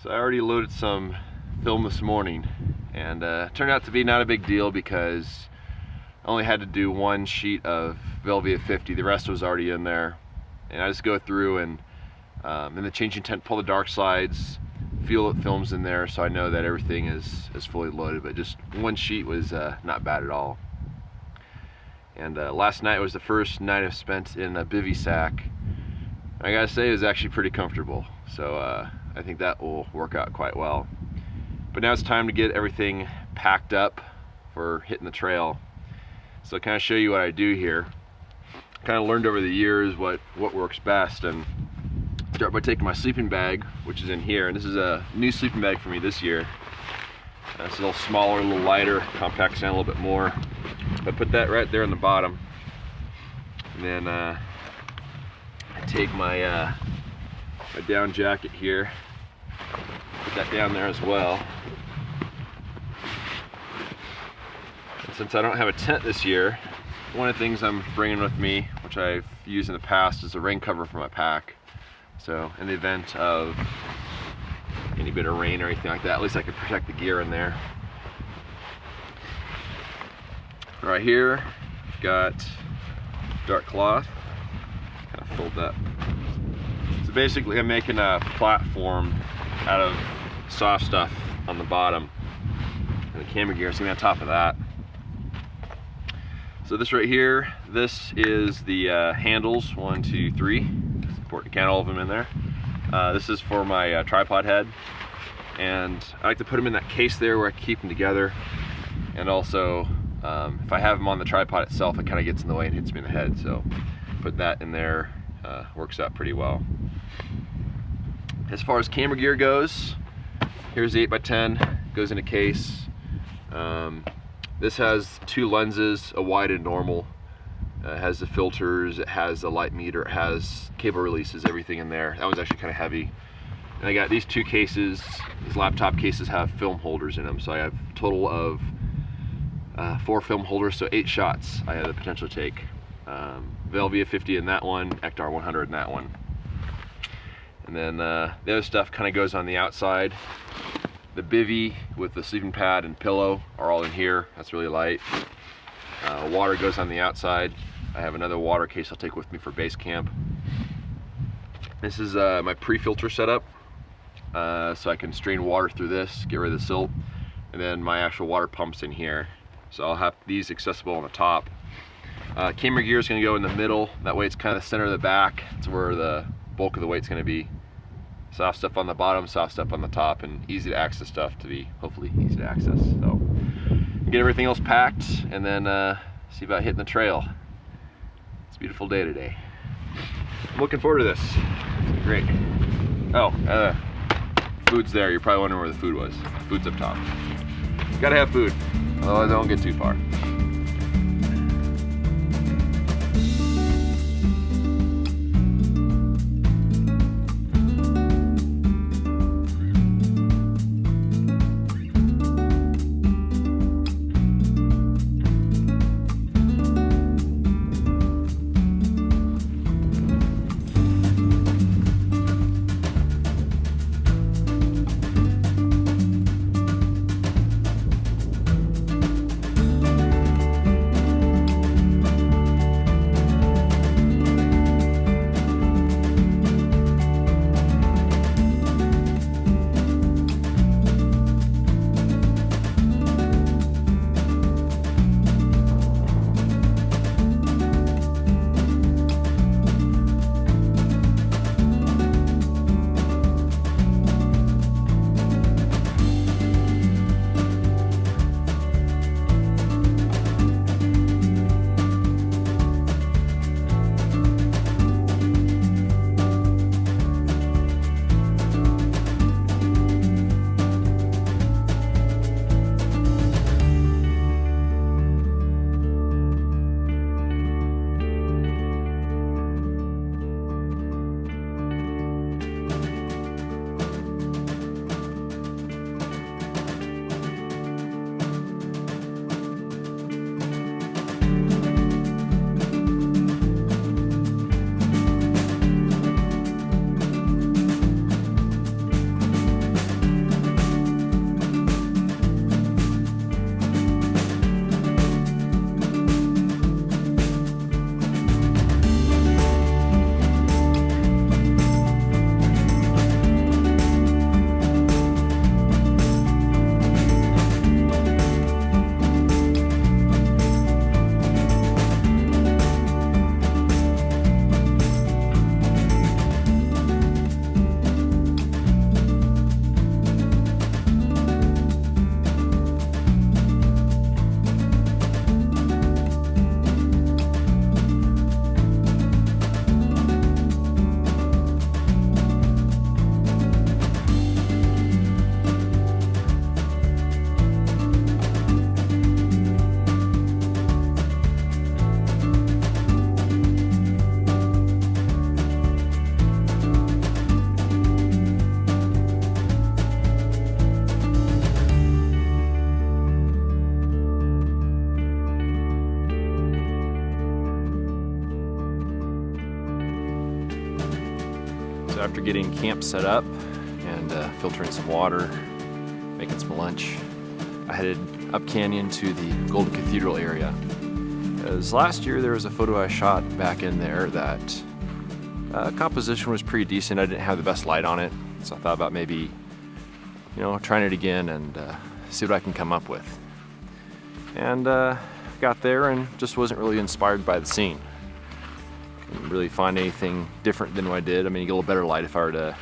So I already loaded some film this morning, and turned out to be not a big deal because I only had to do one sheet of Velvia 50. The rest was already in there, and I just go through and in the changing tent pull the dark slides, feel that film's in there, so I know that everything is fully loaded. But just one sheet was not bad at all. And last night was the first night I've spent in a bivy sack. I gotta say it was actually pretty comfortable, so I think that will work out quite well. But now it's time to get everything packed up for hitting the trail. So I'll kind of show you what I do here. Kind of learned over the years what works best, and start by taking my sleeping bag, which is in here, and this is a new sleeping bag for me this year. It's a little smaller, a little lighter, compacts down a little bit more. But put that right there on the bottom, and then I take my my down jacket here, put that down there as well. And since I don't have a tent this year, one of the things I'm bringing with me, which I've used in the past, is a rain cover for my pack. So in the event of any bit of rain or anything like that, at least I can protect the gear in there. Right here, got dark cloth, kind of fold that. So basically I'm making a platform out of soft stuff on the bottom, and the camera gear is going to be on top of that. So this right here, this is the handles, 1, 2, 3. It's important to count all of them in there. This is for my tripod head, and I like to put them in that case there where I can keep them together. And also, if I have them on the tripod itself, it kind of gets in the way and hits me in the head. So put that in there, works out pretty well. As far as camera gear goes, here's the 8x10, goes in a case. This has 2 lenses, a wide and normal. It has the filters, it has the light meter, it has cable releases, everything in there. That one's actually kind of heavy. And I got these 2 cases. These laptop cases have film holders in them, so I have a total of 4 film holders, so 8 shots I have the potential to take. Velvia 50 in that one, Ectar 100 in that one. And then the other stuff kind of goes on the outside. The bivy with the sleeping pad and pillow are all in here. That's really light. Water goes on the outside. I have another water case I'll take with me for base camp. This is my pre-filter setup, so I can strain water through this, get rid of the silt, and then my actual water pump's in here. So I'll have these accessible on the top. Camera gear is going to go in the middle. That way it's kind of the center of the back. It's where the bulk of the weight's going to be. Soft stuff on the bottom, soft stuff on the top, and easy to access stuff to be hopefully easy to access. So get everything else packed, and then see about hitting the trail. It's a beautiful day today. I'm looking forward to this. It's great. Oh, food's there. You're probably wondering where the food was. Food's up top. Gotta have food, otherwise I don't get too far. So after getting camp set up and filtering some water, making some lunch, I headed up canyon to the Golden Cathedral area. As last year there was a photo I shot back in there that composition was pretty decent. I didn't have the best light on it, so I thought about maybe, trying it again and see what I can come up with. And got there and just wasn't really inspired by the scene. Didn't really find anything different than what I did. I mean, you get a little better light if I were to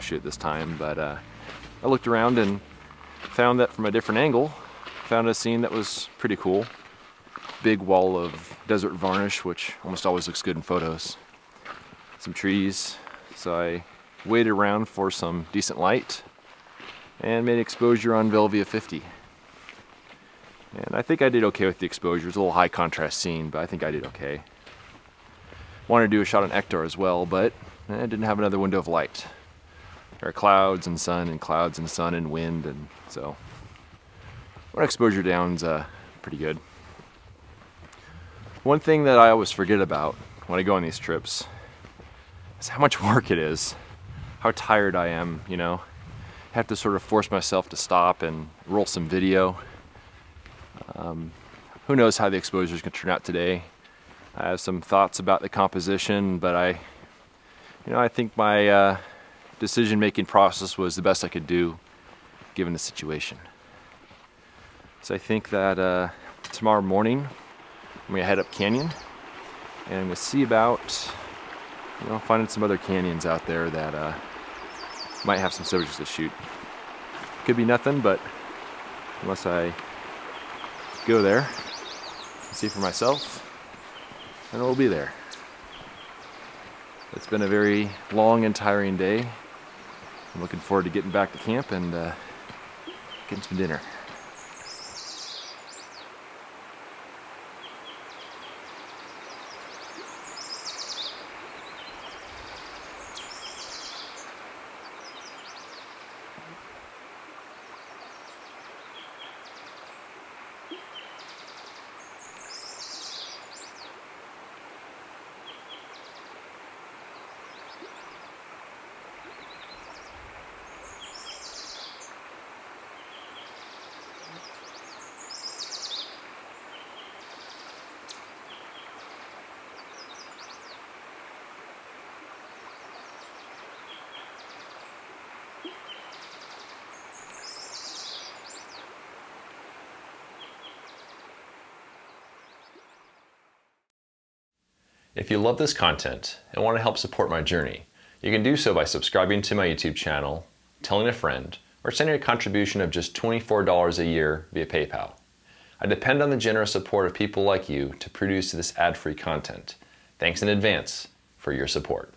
shoot this time, but I looked around and found that from a different angle, found a scene that was pretty cool. Big wall of desert varnish, which almost always looks good in photos. Some trees, so I waited around for some decent light and made exposure on Velvia 50. And I think I did okay with the exposure. It's a little high contrast scene, but I think I did okay. Wanted to do a shot on Ector as well, but I didn't have another window of light. There are clouds and sun and clouds and sun and wind, and so one exposure down's pretty good. One thing that I always forget about when I go on these trips is how much work it is, how tired I am, I have to sort of force myself to stop and roll some video. Who knows how the exposure is going to turn out today. I have some thoughts about the composition, but I think my decision-making process was the best I could do given the situation. So I think that tomorrow morning I'm going to head up canyon and I'm going to see about finding some other canyons out there that might have some subjects to shoot. Could be nothing, but unless I go there and see for myself, then it will be there. It's been a very long and tiring day. I'm looking forward to getting back to camp and getting some dinner. If you love this content and want to help support my journey, you can do so by subscribing to my YouTube channel, telling a friend, or sending a contribution of just $24 a year via PayPal. I depend on the generous support of people like you to produce this ad-free content. Thanks in advance for your support.